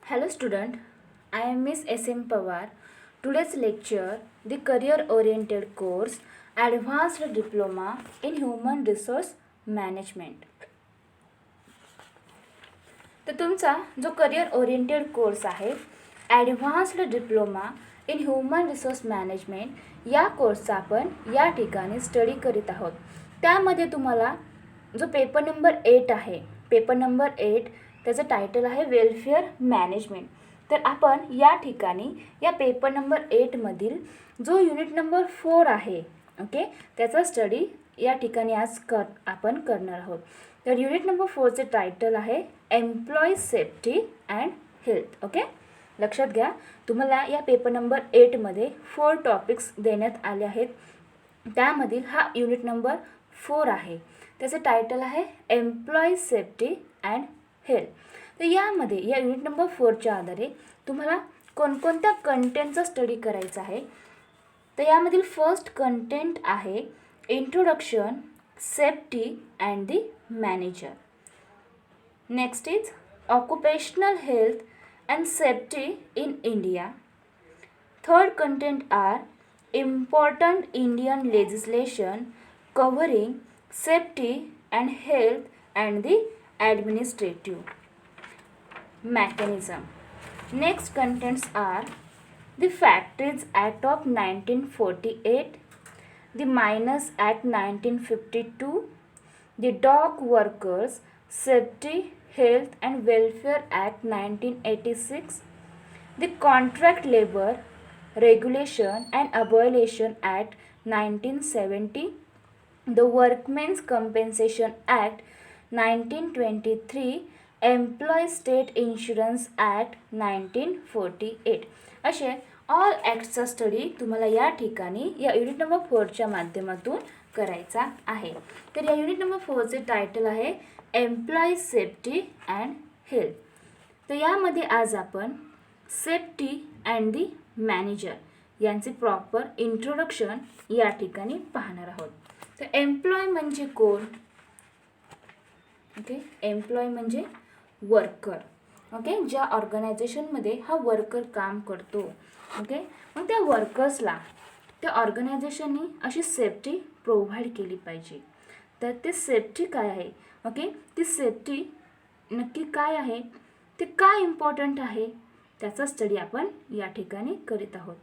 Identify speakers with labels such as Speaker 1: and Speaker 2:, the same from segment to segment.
Speaker 1: Hello student, I am Miss S.M. Pawar. Today's lecture, the career oriented course, Advanced Diploma in Human Resource Management. तर तुमचा जो career oriented course आहे advanced diploma in human resource management या कोर्सचा आपण या ठिकाणी study करीत आहोत. त्यामध्ये तुम्हाला जो पेपर नंबर 8 आहे, पेपर नंबर 8 त्याचं टायटल आहे वेलफेअर मॅनेजमेंट. तर आपण या ठिकाणी या पेपर नंबर 8मधील जो युनिट नंबर 4 आहे ओके त्याचा स्टडी या ठिकाणी आज आपण करणार आहोत. तर युनिट नंबर 4चे टायटल आहे employee safety and health. Okay, लक्षात घ्या, तुम्हाला या पेपर नंबर 8मध्ये 4 टॉपिक्स देण्यात आले आहेत. त्यामधील हा युनिट नंबर 4 आहे, त्याचं टायटल आहे एम्प्लॉई सेफ्टी अँड हेल्थ. तर यामध्ये या युनिट नंबर 4च्या आधारे तुम्हाला कोणकोणत्या कंटेंटचा स्टडी करायचा आहे. तर यामधील फर्स्ट कंटेंट आहे introduction safety and the manager. Next is occupational health and safety in India. Third content are important Indian legislation covering safety and health and the administrative mechanism. Next contents are the Factories Act of 1948, the Miners Act 1952, the Dock Workers Safety, Health and Welfare Act 1986, the Contract Labor Regulation and Abolition Act 1970, the Workmen's Compensation Act 1923, Employee State Insurance Act 1948. असे all ॲक्टचा study तुम्हाला या ठिकाणी या unit number 4च्या माध्यमातून करायचा आहे. तर या युनिट नंबर 4चे टायटल आहे एम्प्लॉई सेफ्टी अँड हेल्थ. तर यामध्ये आज आपण सेफ्टी अँड दी मॅनेजर यांचे प्रॉपर इंट्रोडक्शन या ठिकाणी पाहणार आहोत. तर एम्प्लॉय म्हणजे कोण? ओके, एम्प्लॉय म्हणजे वर्कर. ओके, ज्या ऑर्गनायझेशनमध्ये हा वर्कर काम करतो. ओके, मग त्या वर्कर्सला त्या ऑर्गनायझेशनने अशी सेफ्टी प्रोव्हाइड केली पाहिजे. तर ते सेफ्टी काय आहे? ओके, ती सेफ्टी नक्की काय आहे, ते काय इम्पॉर्टंट आहे त्याचा स्टडी आपण या ठिकाणी करीत आहोत.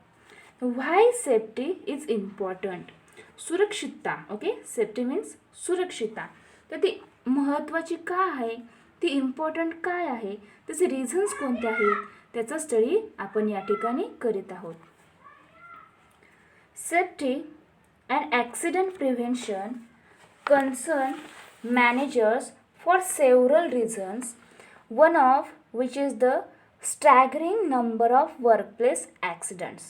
Speaker 1: व्हाय सेफ्टी इज इम्पॉर्टंट? सुरक्षितता. ओके, सेफ्टी मीन्स सुरक्षितता. तर ती महत्त्वाची का आहे, ती इम्पॉर्टंट काय आहे, त्याचे रिझन्स कोणते आहेत त्याचा स्टडी आपण या ठिकाणी करीत आहोत. Safety and accident prevention concern managers for several reasons, one of which is the staggering number of workplace accidents.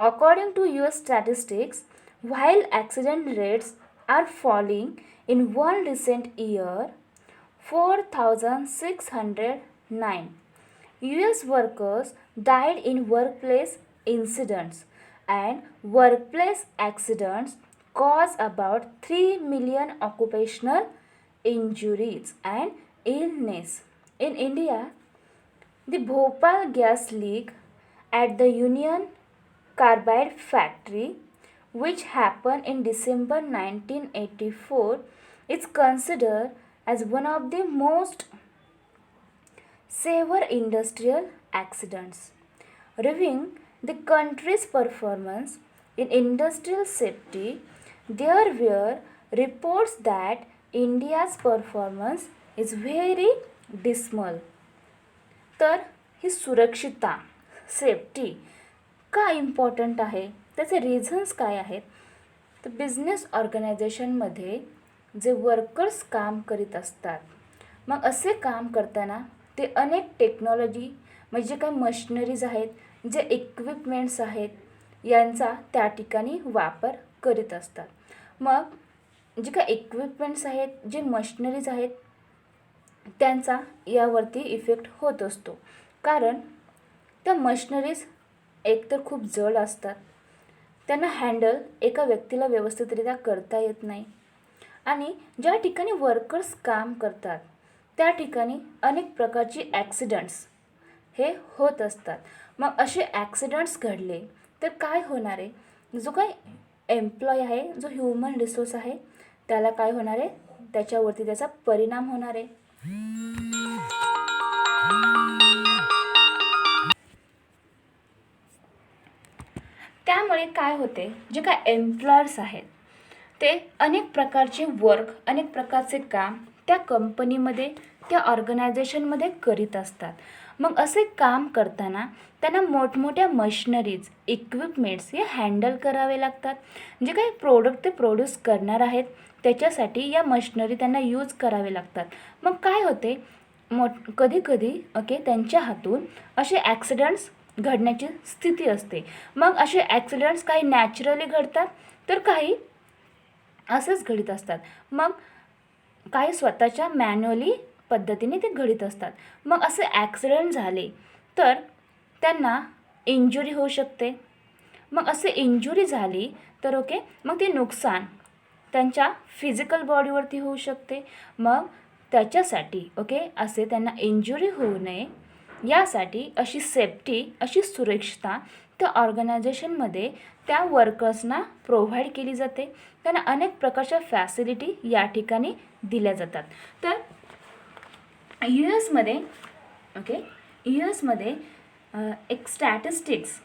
Speaker 1: According to US statistics, while accident rates are falling in one recent year, 4,609 US workers died in workplace incidents, and workplace accidents cause about 3 million occupational injuries and illness. In India, the Bhopal gas leak at the Union Carbide factory, which happened in December 1984, is considered as one of the most severe industrial accidents. Reviewing the country's performance in industrial safety, there were reports that India's performance is very dismal. तर ही सुरक्षितता safety का important आहे, त्याचे reasons काय आहेत? तर business ऑर्गनायझेशनमध्ये जे वर्कर्स काम करीत असतात, मग असे काम करताना ते अनेक टेक्नॉलॉजी म्हणजे काही मशिनरीज आहेत, जे इक्विपमेंट्स आहेत यांचा त्या ठिकाणी वापर करीत असतात. मग जे काही इक्विपमेंट्स आहेत, जे मशिनरीज आहेत त्यांचा यावरती इफेक्ट होत असतो. कारण त्या मशिनरीज एकतर खूप जड असतात, त्यांना हँडल एका व्यक्तीला व्यवस्थितरित्या करता येत नाही, आणि ज्या ठिकाणी वर्कर्स काम करतात त्या ठिकाणी अनेक प्रकारची ॲक्सिडेंट्स हे होत असतात. मग असे ॲक्सिडेंट्स घडले तर काय होणार आहे, जो काय एम्प्लॉय आहे, जो ह्युमन रिसोर्स आहे, त्याला काय होणार आहे, त्याच्यावरती त्याचा परिणाम होणार आहे. त्यामुळे काय होते, जे काय एम्प्लॉयर्स आहेत ते अनेक प्रकारचे वर्क, अनेक प्रकारचे काम त्या कंपनीमध्ये, त्या ऑर्गनायझेशनमध्ये करीत असतात. मग असे काम करताना त्यांना मोठमोठ्या मशिनरीज, इक्विपमेंट्स हे हँडल करावे लागतात. जे काही प्रोडक्ट ते प्रोड्यूस करणार आहेत त्याच्यासाठी या मशिनरी त्यांना यूज करावे लागतात. मग काय होते, कधी कधी त्यांच्या हातून असे ॲक्सिडेंट्स घडण्याची स्थिती असते. मग असे ॲक्सिडेंट्स काही नॅचरली घडतात तर काही असंच घडत असतात. मग काही स्वतःच्या मॅन्युअली पद्धतीने ते घडत असतात. मग असे ॲक्सिडेंट झाले तर त्यांना इंजुरी होऊ शकते. मग असे इंजुरी झाली तर मग ते नुकसान त्यांच्या फिजिकल बॉडीवरती होऊ शकते. मग त्याच्यासाठी असे त्यांना इंजुरी होऊ नये यासाठी अशी सेफ्टी, अशी सुरक्षितता त्या ऑर्गनायझेशनमध्ये त्या वर्कर्सना प्रोव्हाइड केली जाते. त्यांना अनेक प्रकारच्या फॅसिलिटी या ठिकाणी दिल्या जातात. तर यू एसमध्ये एक स्टॅटिस्टिक्स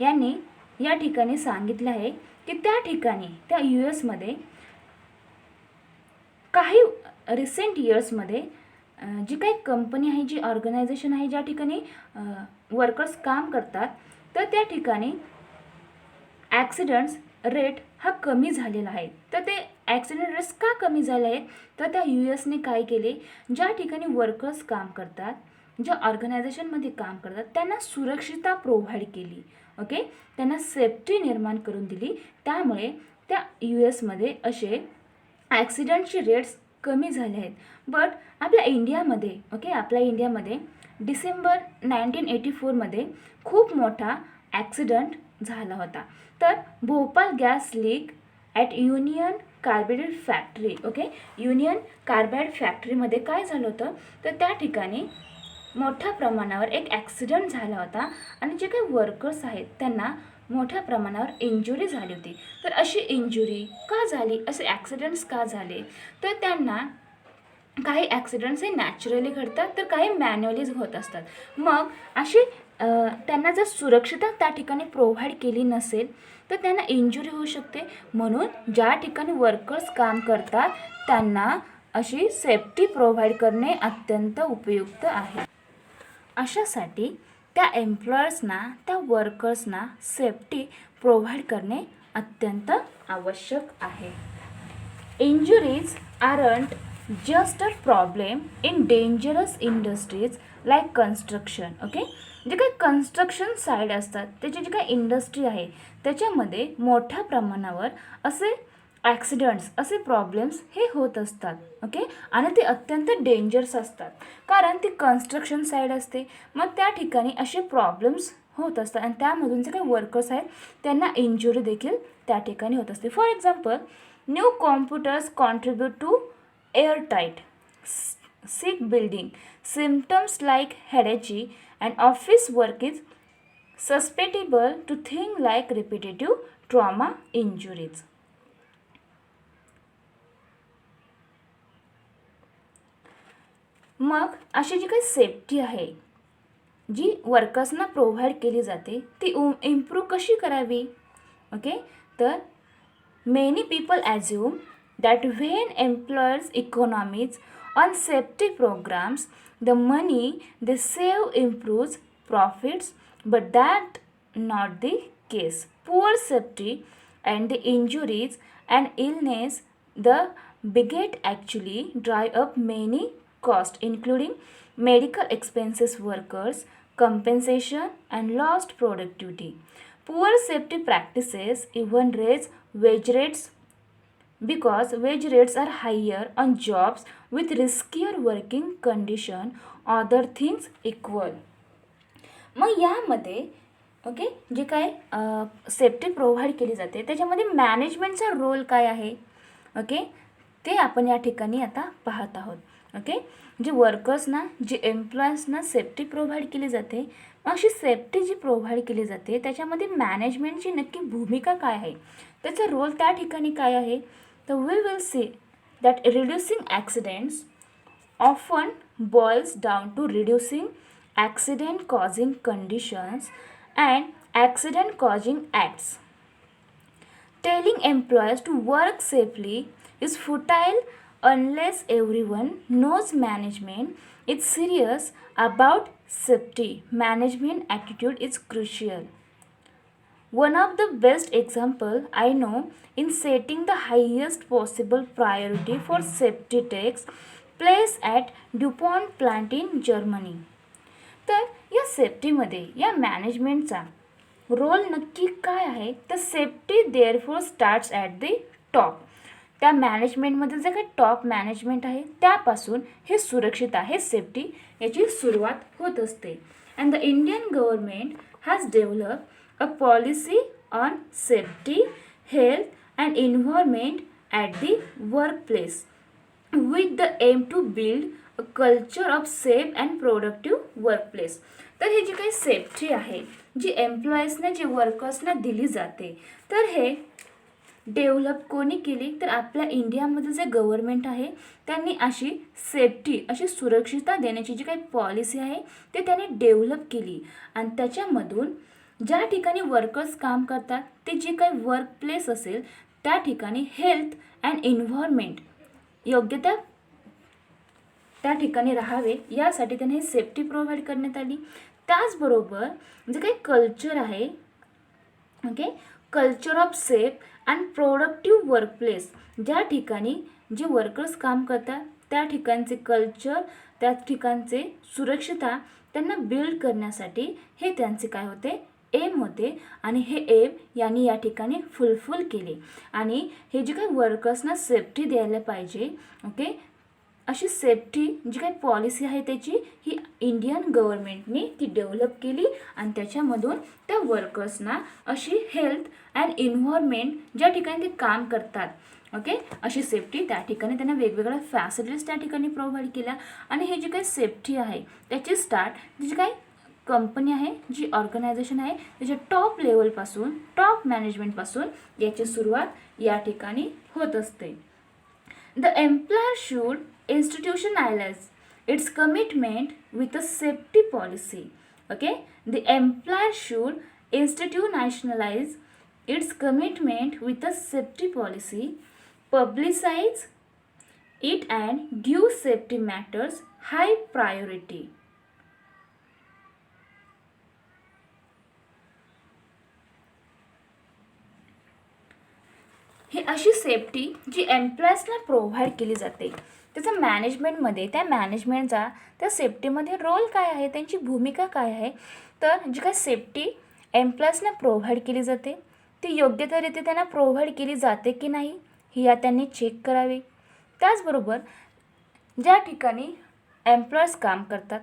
Speaker 1: यांनी या ठिकाणी सांगितलं आहे की त्या ठिकाणी, त्या यू एसमध्ये काही रिसेंट इयर्समध्ये जी काही कंपनी आहे, जी ऑर्गनायझेशन आहे, ज्या ठिकाणी वर्कर्स काम करतात, तर त्या ठिकाणी ॲक्सिडेंट्स रेट हा कमी झालेला आहे. तर ते ॲक्सिडेंट रेट्स का कमी झाले आहेत, तर त्या यू एसने काय केले, ज्या ठिकाणी वर्कर्स काम करतात, ज्या ऑर्गनायझेशनमध्ये काम करतात, त्यांना सुरक्षितता प्रोव्हाइड केली. त्यांना सेफ्टी निर्माण करून दिली. त्यामुळे त्या यू एसमध्ये असे ॲक्सिडेंटचे रेट्स कमी झाले आहेत. बट आपल्या इंडियामध्ये डिसेंबर 1984मध्ये खूप मोठा ॲक्सिडेंट झाला होता. तर Bhopal gas leak at union carbide factory. Union carbide फॅक्टरीमध्ये काय झालं होतं, तर त्या ठिकाणी मोठ्या प्रमाणावर एक ॲक्सिडेंट झाला होता आणि जे काही वर्कर्स आहेत त्यांना मोठ्या प्रमाणावर इंजुरी झाली होती. तर अशी इंजुरी का झाली, असे ॲक्सिडेंट्स का झाले, तर त्यांना काही ॲक्सिडेंट्स हे नॅचरली घडतात तर काही मॅन्युअली होत असतात. मग अशी त्यांना जर सुरक्षितता त्या ठिकाणी प्रोव्हाइड केली नसेल तर त्यांना इंजुरी होऊ शकते. म्हणून ज्या ठिकाणी वर्कर्स काम करतात त्यांना अशी सेफ्टी प्रोव्हाइड करणे अत्यंत उपयुक्त आहे. अशासाठी त्या एम्प्लॉयर्सना, त्या वर्कर्सना सेफ्टी प्रोव्हाइड करणे अत्यंत आवश्यक आहे. Injuries aren't just a problem in dangerous industries like construction. जे काही कन्स्ट्रक्शन साईड असतात, त्याची जी काही इंडस्ट्री आहे त्याच्यामध्ये मोठ्या प्रमाणावर असे ॲक्सिडेंट्स, असे प्रॉब्लेम्स हे होत असतात. आणि ते अत्यंत डेंजरस असतात कारण ती कन्स्ट्रक्शन साईड असते. मग त्या ठिकाणी असे प्रॉब्लेम्स होत असतात आणि त्यामधून जे काही वर्कर्स आहेत त्यांना इंजुरी देखील त्या ठिकाणी होत असते. For example, new computers contribute to airtight sick building. Symptoms like headache and office work is susceptible to things like repetitive trauma injuries. मग अशी जी काही सेफ्टी आहे, जी वर्कर्सना प्रोव्हाइड केली जाते, ती इम्प्रूव्ह कशी करावी. तर many people assume that when employers economies on safety programs, the money they save improves profits, but that not the case. Poor safety and the injuries and illness the bigot actually drive up many costs, including medical expenses, workers compensation and lost productivity. Poor safety practices even raise wage rates because wage rates are higher on jobs with riskier working condition, other things equal. मग यामध्ये जे काय safety provide केली जाते त्याच्यामध्ये मॅनेजमेंटचा role काय आहे, ते आपण या ठिकाणी आता पाहत आहोत. ओके, जे वर्कर्सना, जे एम्प्लॉईजना सेफ्टी प्रोव्हाइड केली जाते, अशी सेफ्टी जी प्रोव्हाइड केली जाते त्याच्यामध्ये मॅनेजमेंटची नक्की भूमिका काय आहे, त्याचा रोल त्या ठिकाणी काय आहे. तर we will see that reducing accidents often boils down to reducing accident causing conditions and accident causing acts. Telling employees to work safely is futile unless everyone knows management is serious about safety. Management attitude is crucial. One of the best example I know in setting the highest possible priority for safety takes place at DuPont plant in Germany. तर या सेफ्टीमध्ये या मॅनेजमेंटचा role नक्की काय आहे, तर safety therefore starts at the top. त्या मॅनेजमेंटमध्ये जे काही टॉप मॅनेजमेंट आहे त्यापासून हे सुरक्षित आहे, सेफ्टी याची सुरुवात होत असते. And the Indian government has develop a policy on safety, health and environment at the workplace with the aim to build a culture of safe and productive workplace. तर हे जी काही सेफ्टी आहे जी एम्प्लॉईजना, जे वर्कर्सना दिली जाते, तर हे डेव्हलप कोणी केली, तर आपल्या इंडियामध्ये जे गव्हर्नमेंट आहे त्यांनी अशी सेफ्टी, अशी सुरक्षितता देण्याची जी काही पॉलिसी आहे ते त्यांनी डेव्हलप केली. आणि त्याच्यामधून ज्या ठिकाणी वर्कर्स काम करतात ते जे काही वर्क प्लेस असेल त्या ठिकाणी हेल्थ अँड एन्व्हायरमेंट योग्य त्या ठिकाणी राहावे यासाठी त्यांनी सेफ्टी प्रोव्हाइड करण्यात आली. त्याचबरोबर जे काही कल्चर आहे, okay, culture of safe and productive workplace, ज्या ठिकाणी जे वर्कर्स काम करतात त्या ठिकाणचे कल्चर, त्या ठिकाणचे सुरक्षितता त्यांना बिल्ड करण्यासाठी हे त्यांचे काय होते, एम होते. आणि हे एम यांनी या ठिकाणी फुलफिल केले. आणि हे जे काही वर्कर्सना सेफ्टी द्यायला पाहिजे, ओके, अशी सेफ्टी जी काही पॉलिसी आहे त्याची ही इंडियन गव्हर्नमेंटने ती डेव्हलप केली. आणि त्याच्यामधून त्या वर्कर्सना अशी हेल्थ अँड एन्व्हायरमेंट ज्या ठिकाणी ते काम करतात, ओके, अशी सेफ्टी त्या ठिकाणी त्यांना वेगवेगळ्या फॅसिलिटीज त्या ठिकाणी प्रोव्हाइड केल्या. आणि हे जी काही सेफ्टी आहे त्याची स्टार्ट जी काही कंपनी आहे, जी ऑर्गनायझेशन आहे त्याच्या टॉप लेवलपासून, टॉप मॅनेजमेंटपासून याची सुरुवात या ठिकाणी होत असते. The employer should institutionalize its commitment with a safety policy. Okay, the employer should institutionalize its commitment with a safety policy, publicize it and give safety matters high priority. ही अशी safety जी एम्प्लॉईजला provide केली जाते, त्याचं मॅनेजमेंटमध्ये, त्या मॅनेजमेंटचा त्या सेफ्टीमध्ये role काय आहे, त्यांची भूमिका काय आहे. तर जी काही सेफ्टी एम्प्लॉईजना प्रोव्हाइड केली जाते ती योग्य त्या रीती त्यांना प्रोव्हाइड केली जाते की नाही ही या त्यांनी चेक करावे. त्याचबरोबर ज्या ठिकाणी एम्प्लॉईज काम करतात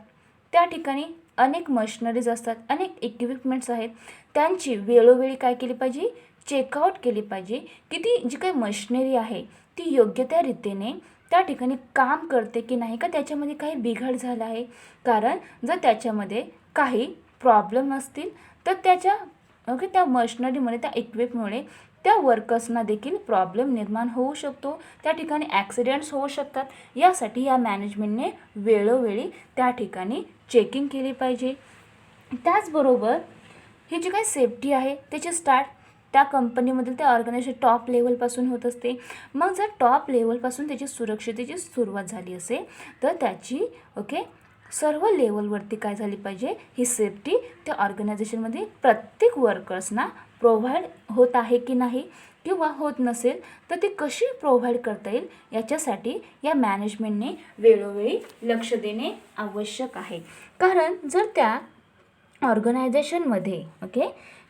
Speaker 1: त्या ठिकाणी अनेक मशिनरीज असतात, अनेक इक्विपमेंट्स आहेत, त्यांची वेळोवेळी काय केली पाहिजे, चेकआउट केली पाहिजे की ती जी काही मशिनरी आहे ती योग्य त्या रीतीने त्या ठिकाणी काम करते की नाही, का त्याच्यामध्ये काही बिघाड झाला आहे. कारण जर त्याच्यामध्ये काही प्रॉब्लेम असतील तर त्या मशिनरीमुळे, त्या इक्विपमुळे त्या वर्कर्सना देखील प्रॉब्लेम निर्माण होऊ शकतो, त्या ठिकाणी ॲक्सिडेंट्स होऊ शकतात. यासाठी या मॅनेजमेंटने वेळोवेळी त्या ठिकाणी चेकिंग केली पाहिजे. त्याचबरोबर ही जी काही सेफ्टी आहे त्याची स्टार्ट त्या कंपनीमधील त्या ऑर्गनायझेशन टॉप लेवलपासून होत असते. मग जर टॉप लेवलपासून त्याची सुरक्षितेची सुरुवात झाली असेल तर त्याची सर्व लेवलवरती काय झाली पाहिजे, ही सेफ्टी त्या ऑर्गनायझेशनमध्ये प्रत्येक वर्कर्सना प्रोव्हाइड होत आहे की नाही, किंवा होत नसेल तर ती कशी प्रोव्हाइड करता येईल याच्यासाठी या मॅनेजमेंटने वेळोवेळी लक्ष देणे आवश्यक आहे. कारण जर त्या ऑर्गनायझेशनमध्ये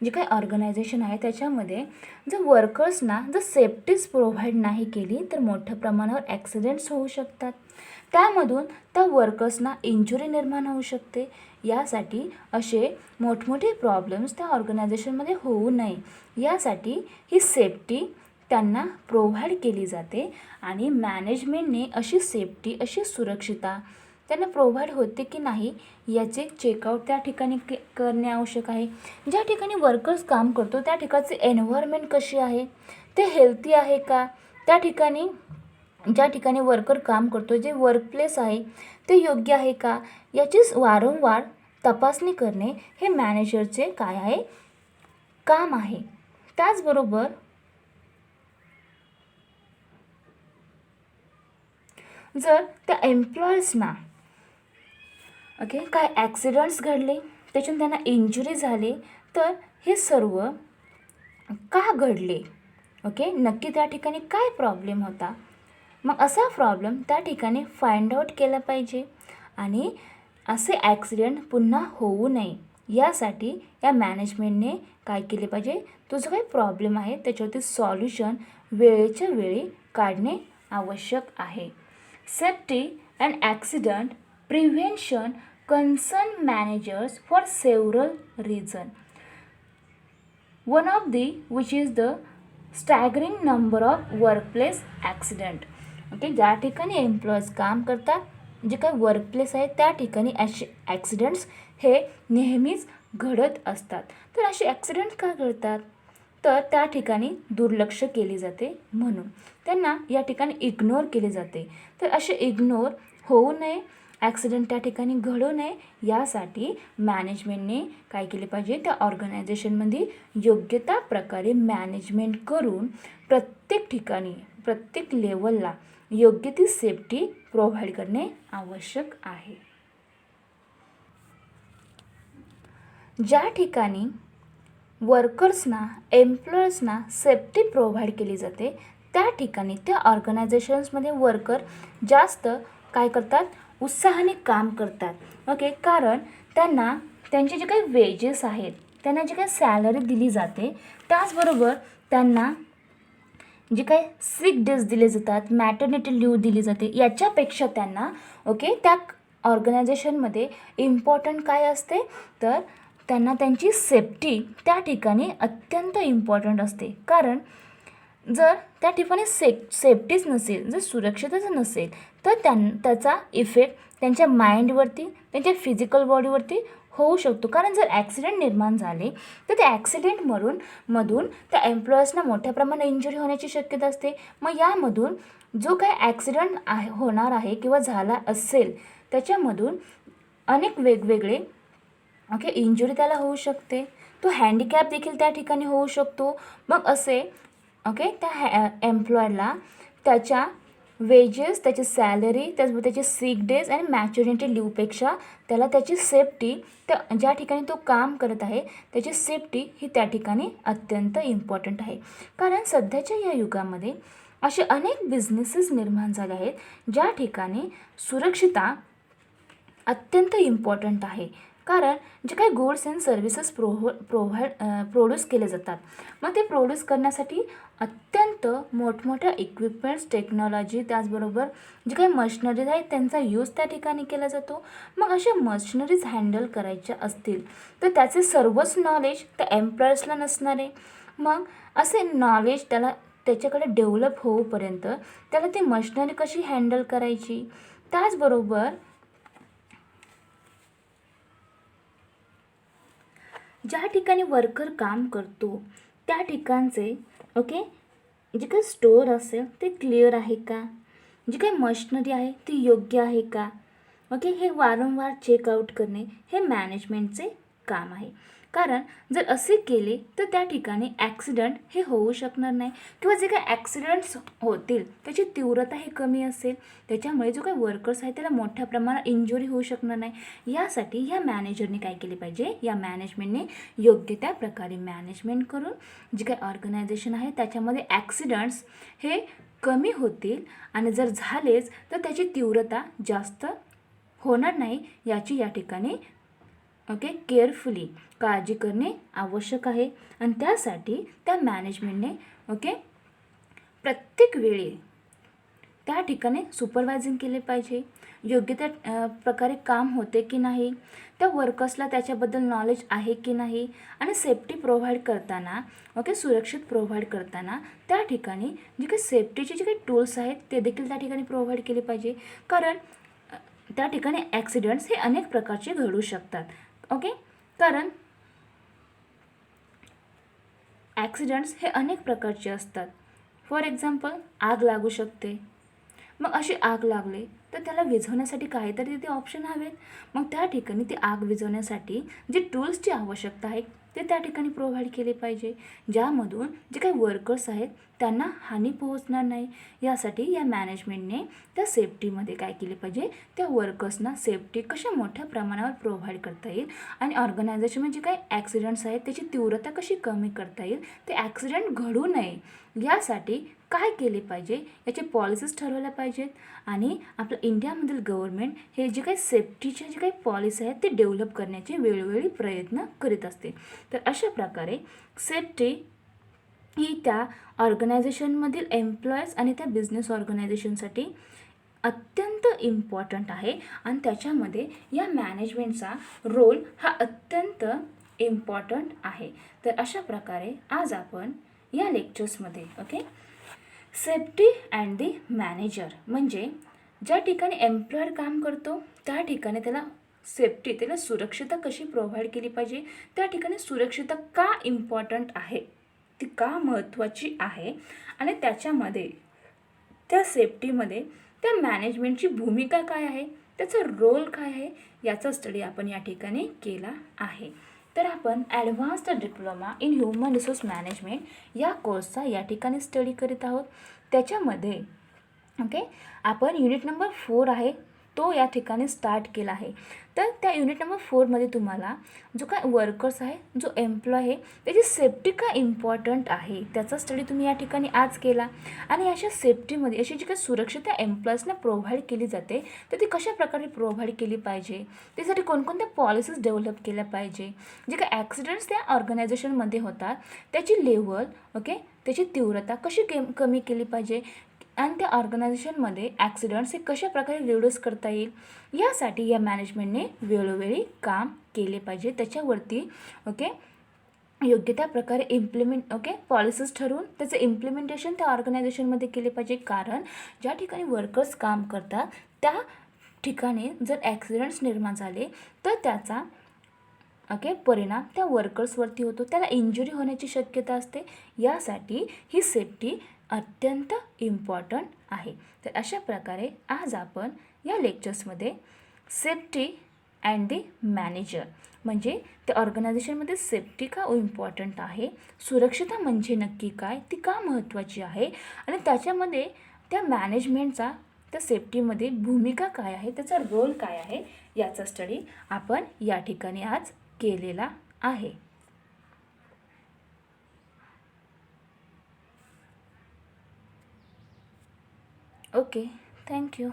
Speaker 1: जे काही ऑर्गनायझेशन आहे त्याच्यामध्ये जर वर्कर्सना जर सेफ्टीज प्रोव्हाइड नाही केली तर मोठ्या प्रमाणावर ॲक्सिडेंट्स होऊ शकतात, त्यामधून त्या वर्कर्सना इंजुरी निर्माण होऊ शकते. यासाठी असे मोठमोठे प्रॉब्लेम्स त्या ऑर्गनायझेशनमध्ये होऊ नये यासाठी ही सेफ्टी त्यांना प्रोव्हाइड केली जाते आणि मॅनेजमेंटने अशी सेफ्टी, अशी सुरक्षितता त्यांना प्रोव्हाइड होते की नाही याचे चेकआउट त्या ठिकाणी करणे आवश्यक आहे. ज्या ठिकाणी वर्कर्स काम करतो त्या ठिकाणचे एन्व्हायरमेंट कशी आहे, ते हेल्थी आहे का, त्या ठिकाणी ज्या ठिकाणी वर्कर काम करतो जे वर्कप्लेस आहे ते योग्य आहे का, याची वारंवार तपासणी करणे हे मॅनेजरचे काय आहे, काम आहे. त्याचबरोबर जर त्या एम्प्लॉईजना काय ॲक्सिडेंट्स घडले, त्याच्यातून त्यांना इंजुरी झाली, तर हे सर्व का घडले, नक्की त्या ठिकाणी काय प्रॉब्लेम होता, मग असा प्रॉब्लेम त्या ठिकाणी फाइंड आउट केला पाहिजे आणि असे ॲक्सिडेंट पुन्हा होऊ नये यासाठी या मॅनेजमेंटने काय केले पाहिजे, तो जो काही प्रॉब्लेम आहे त्याच्यावरती सॉल्युशन वेळेच्या वेळी काढणे आवश्यक आहे. Safety and accident prevention concern managers for several reasons. One of which is the staggering number of workplace accident. ज्या ठिकाणी एम्प्लॉईज काम करतात, जे काही वर्कप्लेस आहे त्या ठिकाणी असे ॲक्सिडेंट्स हे नेहमीच घडत असतात. तर असे ॲक्सिडेंट का घडतात, तर त्या ठिकाणी दुर्लक्ष केले जाते म्हणून त्यांना या ठिकाणी इग्नोर केले जाते. तर असे इग्नोर होऊ नये, ॲक्सिडेंट त्या ठिकाणी घडू नये यासाठी मॅनेजमेंटने काय केले पाहिजे, त्या ऑर्गनायझेशनमध्ये योग्य त्या प्रकारे मॅनेजमेंट करून प्रत्येक ठिकाणी प्रत्येक लेवलला योग्य ती सेफ्टी प्रोव्हाइड करणे आवश्यक आहे. ज्या ठिकाणी वर्कर्सना, एम्प्लॉईजना सेफ्टी प्रोव्हाइड केली जाते त्या ठिकाणी त्या ऑर्गनायझेशन्समध्ये वर्कर जास्त काय करतात, उत्साहाने काम करतात. कारण त्यांना त्यांचे जे काही वेजेस आहेत, त्यांना जी काही सॅलरी दिली जाते, त्याचबरोबर त्यांना जे काही सिक डेज दिले जातात, मॅटर्निटी लीव दिली जाते, याच्यापेक्षा त्यांना त्या ऑर्गनायझेशनमध्ये इम्पॉर्टंट काय असते, तर त्यांना त्यांची सेफ्टी त्या ठिकाणी अत्यंत इम्पॉर्टंट असते. कारण जर त्या ठिकाणी सेफ्टीच नसेल, जर सुरक्षितच नसेल, तर त्याचा इफेक्ट त्यांच्या माइंडवरती, त्यांच्या फिजिकल बॉडीवरती होऊ शकतो. कारण जर ॲक्सिडेंट निर्माण झाले तर त्या ॲक्सिडेंटमधून त्या एम्प्लॉईजना मोठ्या प्रमाणात इंजुरी होण्याची शक्यता असते. मग यामधून जो काही ॲक्सिडेंट होणार आहे किंवा झाला असेल त्याच्यामधून अनेक वेगवेगळे इंजुरी त्याला होऊ शकते. तो हँडिकॅप देखील त्या ठिकाणी होऊ शकतो. मग असे त्या एम्प्लॉयला त्याच्या वेजेस, त्याची सॅलरी, त्याचबरोबर त्याचे सिक डेज आणि मॅच्युरिटी लीवपेक्षा त्याला त्याची सेफ्टी, त्या ज्या ठिकाणी तो काम करत आहे त्याची सेफ्टी ही त्या ठिकाणी अत्यंत इम्पॉर्टंट आहे. कारण सध्याच्या या युगामध्ये असे अनेक बिझनेसेस निर्माण झाले आहेत ज्या ठिकाणी सुरक्षितता अत्यंत इम्पॉर्टंट आहे. कारण जे काही गुड्स अँड सर्व्हिसेस प्रोड्यूस केले जातात, मग ते प्रोड्यूस करण्यासाठी अत्यंत मोठमोठ्या इक्विपमेंट्स, टेक्नॉलॉजी, त्याचबरोबर जे काही मशिनरीज आहेत त्यांचा यूज त्या ठिकाणी केला जातो. मग अशा मशिनरीज हँडल करायच्या असतील तर त्याचे सर्वच नॉलेज त्या एम्प्लॉईजला नसणारे. मग असे नॉलेज त्याच्याकडे डेव्हलप होऊपर्यंत त्याला ती मशिनरी कशी हँडल करायची, त्याचबरोबर ज्या ठिकाणी वर्कर काम करतो त्या ठिकाणचे जे काही स्टोअर असेल ते क्लिअर आहे का, जी काही मशिनरी आहे ती योग्य आहे का, हे वारंवार चेकआउट करणे हे मॅनेजमेंटचे काम आहे. कारण जर असे केले तर त्या ठिकाणी ॲक्सिडेंट हे होऊ शकणार नाही किंवा जे काही ॲक्सिडेंट्स होतील त्याची तीव्रता ही कमी असेल. त्याच्यामुळे जो काही वर्कर्स आहे त्याला मोठ्या प्रमाणात इंजुरी होऊ शकणार नाही. यासाठी ह्या मॅनेजरने काय केले पाहिजे, या मॅनेजमेंटने योग्य त्या प्रकारे मॅनेजमेंट करून जे काही ऑर्गनायझेशन आहे त्याच्यामध्ये ॲक्सिडेंट्स हे कमी होतील आणि जर झालेच तर त्याची तीव्रता जास्त होणार नाही याची या ठिकाणी केअरफुली काळजी करणे आवश्यक आहे. आणि त्यासाठी त्या मॅनेजमेंटने प्रत्येक वेळी त्या ठिकाणी सुपरवायझिंग केले पाहिजे, योग्य त्या प्रकारे काम होते की नाही, त्या वर्कर्सला त्याच्याबद्दल नॉलेज आहे की नाही, आणि सेफ्टी प्रोव्हाइड करताना सुरक्षित प्रोव्हाइड करताना त्या ठिकाणी जे काही सेफ्टीचे जे काही टूल्स आहेत ते देखील त्या ठिकाणी प्रोव्हाइड केले पाहिजे. कारण त्या ठिकाणी ॲक्सिडेंट्स हे अनेक प्रकारचे घडू शकतात. कारण ॲक्सिडेंट्स हे अनेक प्रकारचे असतात. फॉर एक्झाम्पल, आग लागू शकते. मग अशी आग लागली तर त्याला विझवण्यासाठी काहीतरी तिथे ऑप्शन हवेत. मग त्या ठिकाणी ती आग विझवण्यासाठी जे टूल्सची आवश्यकता आहे ते त्या ठिकाणी प्रोव्हाइड केले पाहिजे, ज्यामधून जे काही वर्कर्स आहेत त्यांना हानी पोहोचणार नाही. यासाठी या मॅनेजमेंटने त्या सेफ्टीमध्ये काय केले पाहिजे, त्या वर्कर्सना सेफ्टी कशा मोठ्या प्रमाणावर प्रोव्हाइड करता येईल आणि ऑर्गनायझेशन जे काही ॲक्सिडेंट्स आहेत त्याची तीव्रता कशी कमी करता येईल, ते ॲक्सिडेंट घडू नये यासाठी काय केले पाहिजे याचे पॉलिसीज ठरवल्या पाहिजेत. आणि आपलं इंडियामधील गव्हर्नमेंट हे जे काही सेफ्टीच्या जे काही पॉलिसी आहेत ते डेव्हलप करण्याचे वेळोवेळी प्रयत्न करीत असते. तर अशा प्रकारे सेफ्टी ही त्या ऑर्गनायझेशनमधील एम्प्लॉईज आणि त्या बिझनेस ऑर्गनायझेशनसाठी अत्यंत इम्पॉर्टंट आहे. आणि त्याच्यामध्ये या मॅनेजमेंटचा रोल हा अत्यंत इम्पॉर्टंट आहे. तर अशा प्रकारे आज आपण या लेक्चर्समध्ये सेफ्टी अँड दी मॅनेजर म्हणजे ज्या ठिकाणी एम्प्लॉयर काम करतो त्या ठिकाणी त्याला सेफ्टी, त्याला सुरक्षितता कशी प्रोव्हाइड केली पाहिजे, त्या ठिकाणी सुरक्षितता का इम्पॉर्टंट आहे, ती का महत्त्वाची आहे, आणि त्याच्यामध्ये त्या सेफ्टीमध्ये त्या मॅनेजमेंटची भूमिका काय आहे, त्याचा रोल काय आहे, याचा स्टडी आपण या ठिकाणी केला आहे. तर आपण advanced diploma in human resource management या कोर्सचा या ठिकाणी स्टडी करीत आहोत. त्याच्यामध्ये आपण युनिट नंबर 4 आहे तो या ठिकाणी स्टार्ट केला आहे. तर त्या युनिट नंबर 4मध्ये तुम्हाला जो काय वर्कर्स आहे, जो एम्प्लॉय आहे, त्याची सेफ्टी का इम्पॉर्टंट आहे त्याचा स्टडी तुम्ही या ठिकाणी आज केला. आणि अशा सेफ्टीमध्ये अशी जी काही सुरक्षितता एम्प्लॉईजना प्रोव्हाइड केली जाते तर ती कशा प्रकारे प्रोव्हाइड केली पाहिजे, त्यासाठी कोणकोणत्या पॉलिसीज डेव्हलप केल्या पाहिजे, जे काही ॲक्सिडेंट्स त्या ऑर्गनायझेशनमध्ये होतात त्याची लेवल त्याची तीव्रता कशी कमी केली पाहिजे, आणि त्या ऑर्गनायझेशनमध्ये ॲक्सिडेंट्स हे कशा प्रकारे रिड्यूस करता येईल, यासाठी या मॅनेजमेंटने वेळोवेळी काम केले पाहिजे. त्याच्यावरती योग्य त्या प्रकारे पॉलिसीज ठरवून त्याचं इम्प्लिमेंटेशन त्या ऑर्गनायझेशनमध्ये केले पाहिजे. कारण ज्या ठिकाणी वर्कर्स काम करतात त्या ठिकाणी जर ॲक्सिडेंट्स निर्माण झाले तर त्याचा परिणाम त्या वर्कर्सवरती होतो, त्याला इंजुरी होण्याची शक्यता असते. यासाठी ही सेफ्टी अत्यंत इम्पॉर्टंट आहे. तर अशा प्रकारे आज आपण या लेक्चर्समध्ये सेफ्टी अँड दी मॅनेजर म्हणजे त्या ऑर्गनायझेशनमध्ये सेफ्टी का इम्पॉर्टंट आहे, सुरक्षितता म्हणजे नक्की काय, ती का महत्त्वाची आहे, आणि त्याच्यामध्ये त्या मॅनेजमेंटचा त्या सेफ्टीमध्ये भूमिका काय आहे, त्याचा रोल काय आहे, याचा स्टडी आपण या ठिकाणी आज केलेला आहे. Okay, thank you.